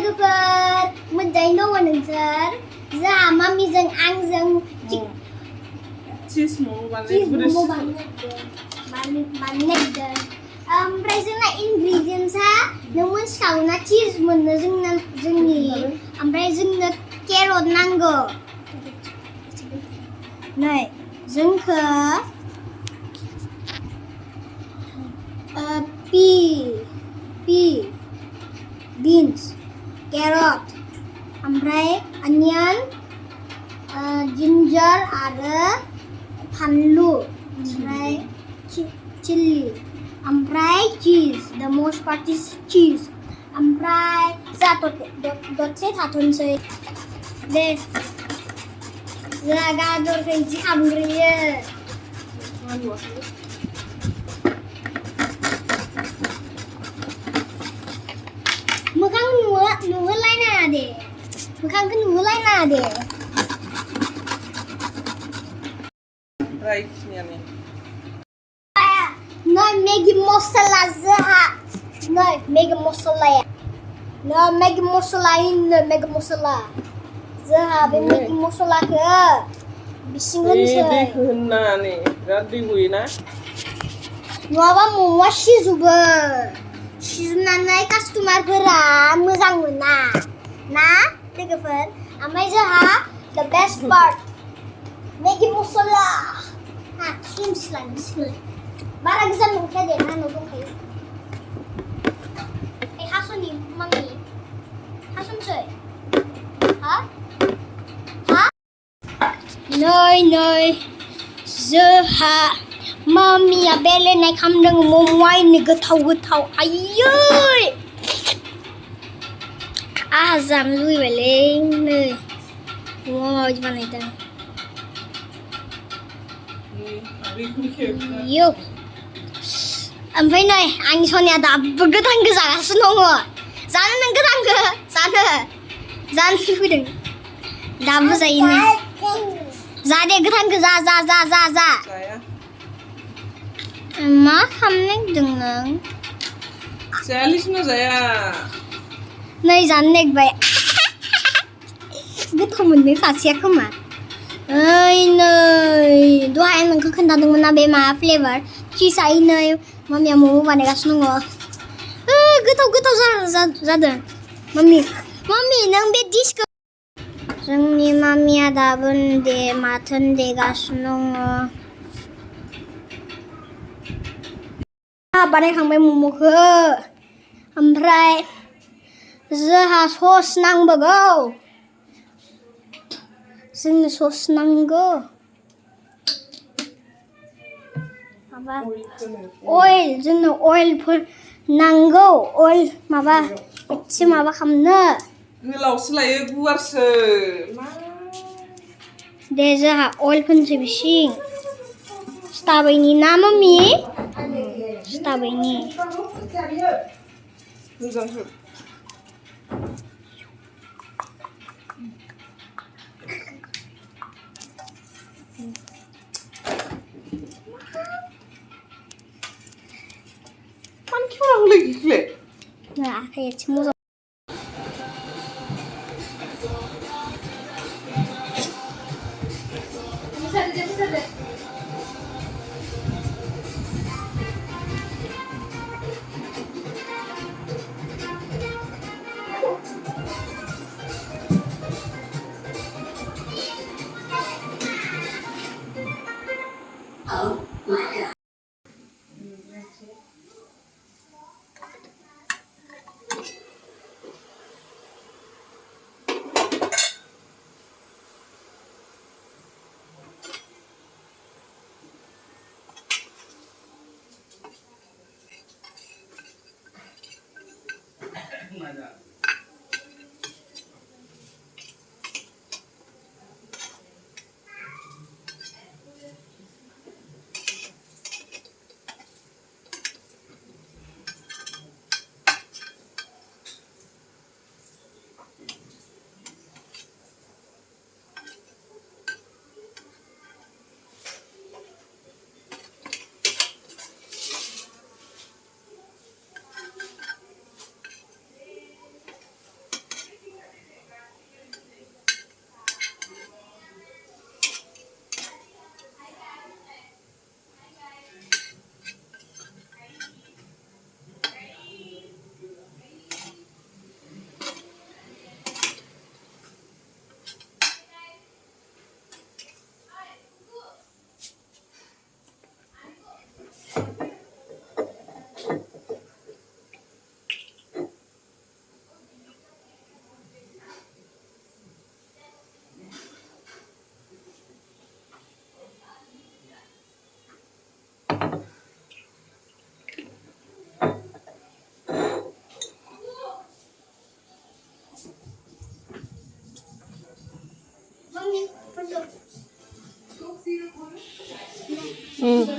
लोगोफोर मोजाङै दङ नोंसोर जोंहा मामिजों आंजों चिज मम' बानायनो नागिरदों ओमफ्राय जोंना इनग्रेडियेन्ट्सआ नों मोनथिखागौ ना चिज मोननो जोंनि ओमफ्राय जोंनो केरट नांगौ नै जोंखो बीन्स केरट ओमफ्राय अनियन जिन्जार आरो फानलु ओमफ्राय चिल्ली ओमफ्राय चीज द मोस्ट पार्ट इज चीज ओमफ्राय दसे थाथ'नोसै दे जोंहा गाजरखौ इदि खालामग्रोयो मोखां नुहोलायनाङा दे मोखांखौ नुहोलायनाङा दे नै मेगि मसला जोंहा नै मेगि मसलाया नै मेगि मसला जोंहा बे मेगि मसलाखौ बिसिं होनसै दैखौ होननानै बिराद दै गयोना नङाबा मम'आ सिजोबनानै कास्टमारफोरा मोजां मोना ना लोगोफोर ओमफ्राय जोंहा द बेस्ट पार्ट मेगि मसला सिमसिलाय बारा गोजान नंखाया दे नानाव दंखायो हास'नि मामि हास'नोसै हा नै जोंहा मामिया बेलेनाय खालामदों मम'आ इनो गोथाव आयै आहा जानो लुबैबायलै नै मम'आ माबायदि बानायदों यो ओमफ्राय नै आंनि सनिया दाबो गोथांखौ जागासिनो दङ जानो नों गोथांखौ जानो लुबैदों दाबो जायो जा दे गोथांखौ जा मा खालामनो नागिरदों नों जायालिसिनो जाया नै जानो नागिरबाय गोथाव मोनदों सासेया खोमा नै दहाय आं नोंखौ खोन्थादोंमोन ना बे मा फ्लेभार चिजआ नै मामिया मम' बानायगासिनो दङ गोथाव जादों मामि नों बे डिशखौ जोंनि मामिया दाबो माथो देगासिनो दङ बानायखांबाय मम'खौ ओमफ्राय जोंहा सस नांबावगौ जोंनो सस नांगौ माबा अइल जोंनो अइलफोर नांगौ अइल माबा एसे माबा खालामनो गोलावसो लायो गुवारसो दे जोंहा अइल फोनसै बिसिं सिथाबैनि ना मम्मि सिथाबैनि मोजांसो मानो खेवना होलाय गिखौलाय आखाइ एसे मोजां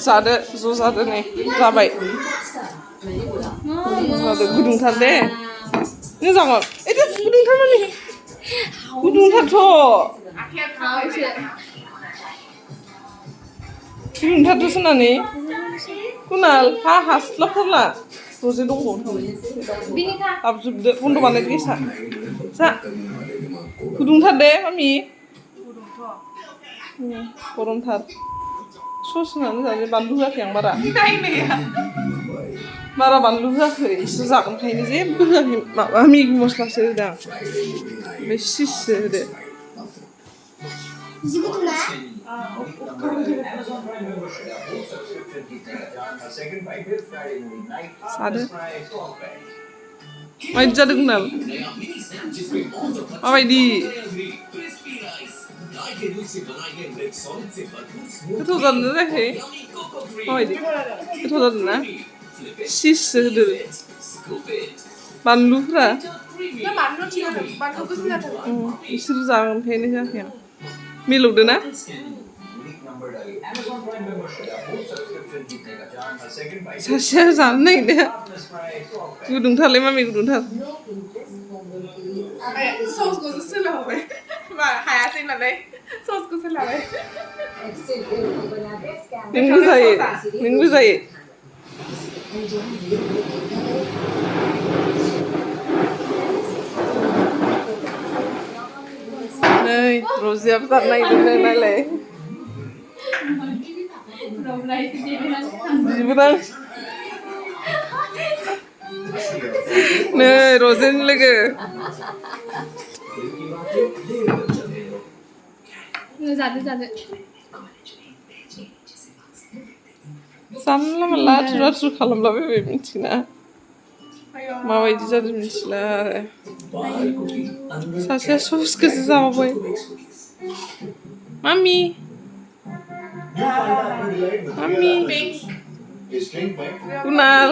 जादो ज' जादो नै जाबाय जादो गुदुंथार दे नों जागोन एदे गुदुंथार माने गुदुंथारथ' गुदुंथारथ' सनानै कुनाल हा हास्लाबथारला रजे दंबावो हाबजोबदो बन्द' बानायदो गेसा जा गुदुंथार दे मामि गरमथार सस होनानै जादो बानलु होआखै आं बारा बानलु होआखै इसोर जागोनखायनो जेबो होआखै माबा मेगि मस्लासो होदों आं ओमफ्राय चिससो होदो जादो माबायदि जादों कुनाल माबायदि गोथाव जादोंना जायाखै माबायदि गोथाव जादोंना चिससो होदो बानलुफ्रा बिसोर जागोनखायनो होआखै आं मिलौदो ना सासेया जानो नागिरदों गुदुंथारलै मामि गुदुंथार ससखौसो सोलाबाय हायासै नालाय ससखौ सोलाबाय नोंबो जायो नै रजियाबो जानो नागिरदों नायलाय बिबोनां नै रजेनि लोगो जादो जानला मानला आथुर आथुर खालामलाबायबाय मिथिना माबायदि जादों मिथिला आरो सासेया ससखौसो जाबावबाय मामि कुनाल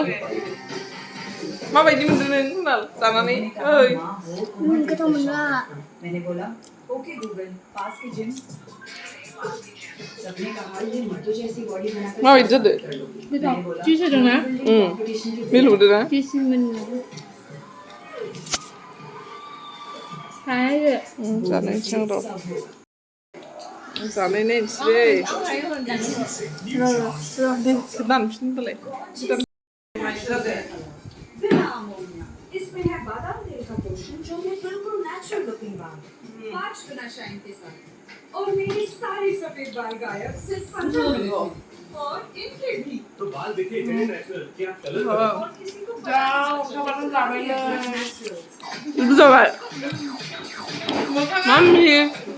माबायदि मोनदों नों कुनाल जानानै ओइ गोथाव मोनला माबायदि जादो चिस होदोंना मिलौदोना जानायनोसै आं र' जानाय नायनोसै दे दानफिन होनबालाय माबायदि जादो इसमें है बादाम तेल का पोषण जो है बिल्कुल नेचुरल लुकिंग बाल 5 गुना शाइन के साथ और मेरे सारे सफेद बाल गायब सिर्फ 15 मिनट में और इनके भी तो बाल दिखे इतने नेचुरल क्या कलर और किसी को जाओ खबर जावे 이거 잡아 마미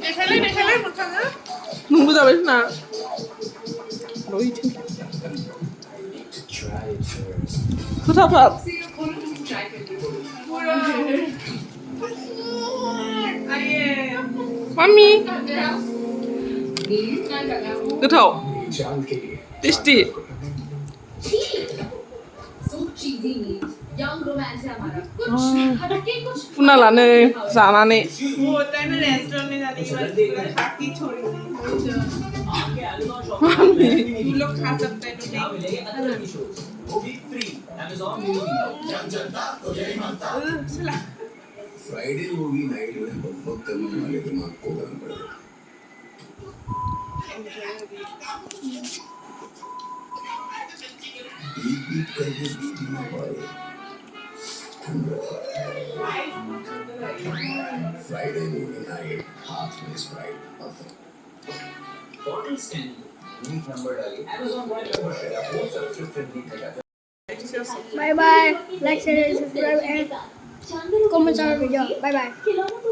देखायलाय मोखाङा 농구 잡아주나 너희 팀 그사밥 마미 그타오 टेस्टी कुनालानो जानानै फ्राइडे मूवी नाइट में बकबक करने वाले दिमाग को गर्म कर दे बीट करके बीट न पाए फ्राइडे मूवी नाइट हाफ में Sprite perfect bottle scan unique number डालिए Amazon Prime मेंबरशिप या फुल सब्सक्रिप्शन भी मिलेगा Bye bye. Like, share, subscribe, and comment on our video. Bye bye.